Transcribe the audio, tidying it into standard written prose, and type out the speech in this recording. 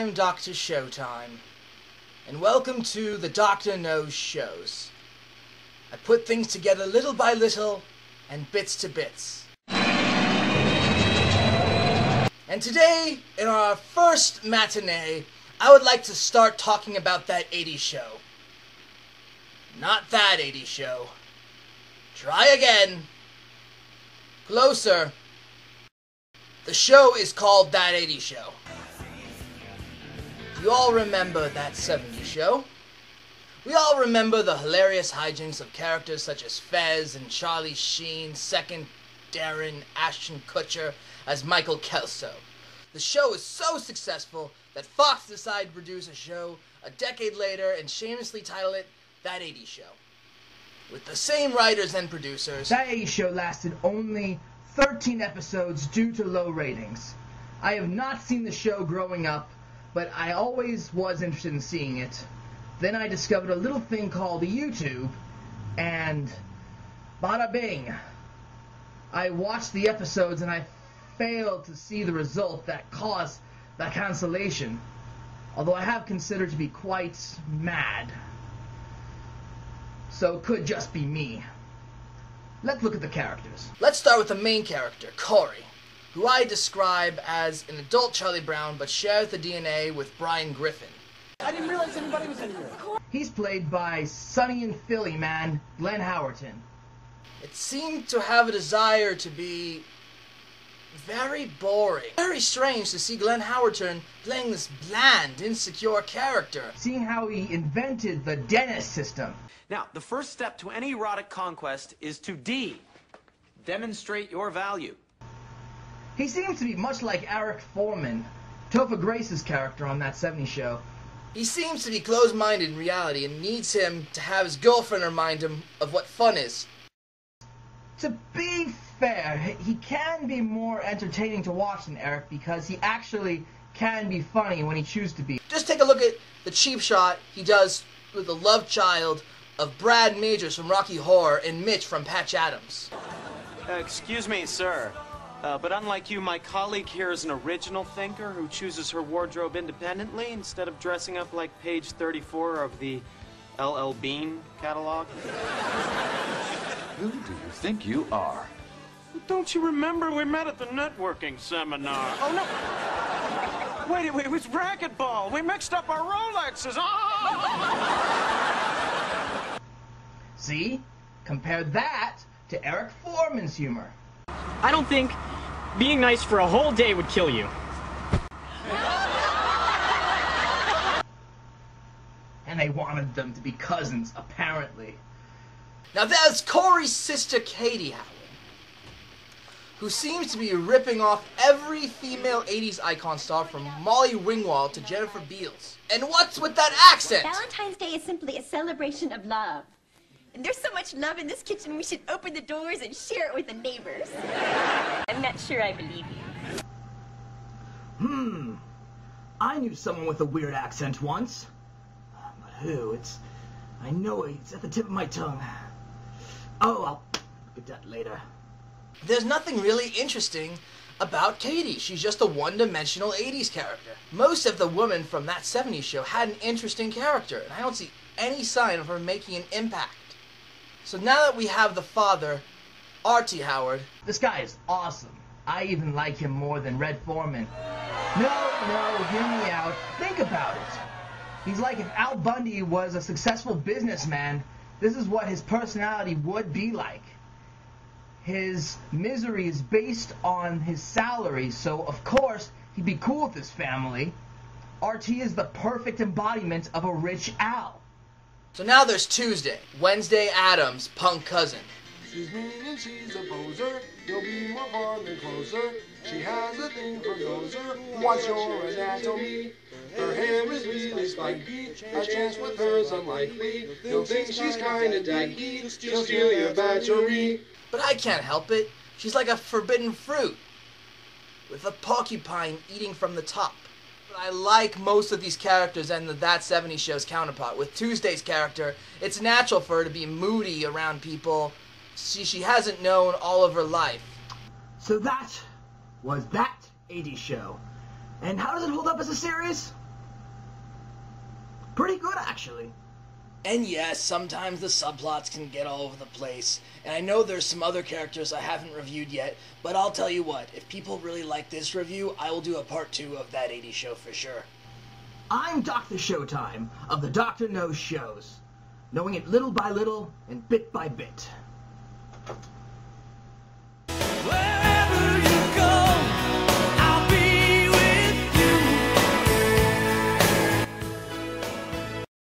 I'm Dr. Showtime, and welcome to the Doctor Knows shows. I put things together little by little, and bits to bits. And today, in our first matinee, I would like to start talking about that 80's show. Not that 80's show. Try again. Closer. The show is called That 80's Show. You all remember That 70's Show. We all remember the hilarious hijinks of characters such as Fez and Charlie Sheen, second Darren Ashton Kutcher as Michael Kelso. The show is so successful that Fox decided to produce a show a decade later and shamelessly title it That 80's Show. With the same writers and producers, That 80's Show lasted only 13 episodes due to low ratings. I have not seen the show growing up, but I always was interested in seeing it. Then I discovered a little thing called YouTube, and bada bing. I watched the episodes and I failed to see the result that caused that cancellation, although I have considered to be quite mad. So it could just be me. Let's look at the characters. Let's start with the main character, Corey, who I describe as an adult Charlie Brown but shares the DNA with Brian Griffin. I didn't realize anybody was in here. He's played by Sonny and Philly man Glenn Howerton. It seemed to have a desire to be very boring. Very strange to see Glenn Howerton playing this bland, insecure character. Seeing how he invented the dentist system. Now, the first step to any erotic conquest is to demonstrate your value. He seems to be much like Eric Foreman, Topher Grace's character on That 70's Show. He seems to be closed-minded in reality and needs him to have his girlfriend remind him of what fun is. To be fair, he can be more entertaining to watch than Eric because he actually can be funny when he chooses to be. Just take a look at the cheap shot he does with the love child of Brad Majors from Rocky Horror and Mitch from Patch Adams. Excuse me, sir, but unlike you, my colleague here is an original thinker who chooses her wardrobe independently instead of dressing up like page 34 of the L.L. Bean catalog. Who do you think you are? Don't you remember we met at the networking seminar? Oh, no. Wait, it was racquetball. We mixed up our Rolexes. Oh! See? Compare that to Eric Foreman's humor. I don't think being nice for a whole day would kill you. And they wanted them to be cousins, apparently. Now that's Corey's sister Katie Howard, who seems to be ripping off every female 80's icon star from Molly Ringwald to Jennifer Beals. And what's with that accent? Valentine's Day is simply a celebration of love. And there's so much love in this kitchen, we should open the doors and share it with the neighbors. I'm not sure I believe you. I knew someone with a weird accent once. But who? I know it's at the tip of my tongue. Oh, I'll get that later. There's nothing really interesting about Katie. She's just a one-dimensional 80's character. Most of the women from That 70's Show had an interesting character, and I don't see any sign of her making an impact. So now that we have the father, R.T. Howard... This guy is awesome. I even like him more than Red Foreman. No, hear me out. Think about it. He's like if Al Bundy was a successful businessman, this is what his personality would be like. His misery is based on his salary, so of course he'd be cool with his family. RT is the perfect embodiment of a rich Al. So now there's Tuesday, Wednesday Addams' punk cousin. She's mean and she's a poser. You'll be more fun than closer. She has a thing for gozer. Watch your anatomy. Her hair is really spiky. A chance with her's unlikely. You'll think she's kinda dykey. She'll steal your battery. But I can't help it. She's like a forbidden fruit, with a porcupine eating from the top. But I like most of these characters and the That 70's Show's counterpart. With Tuesday's character, it's natural for her to be moody around people she hasn't known all of her life. So that was That 80's Show. And how does it hold up as a series? Pretty good, actually. And yes, sometimes the subplots can get all over the place, and I know there's some other characters I haven't reviewed yet, but I'll tell you what, if people really like this review, I will do a part 2 of that 80s show for sure. I'm Dr. Showtime of the Doctor Knows shows, knowing it little by little and bit by bit.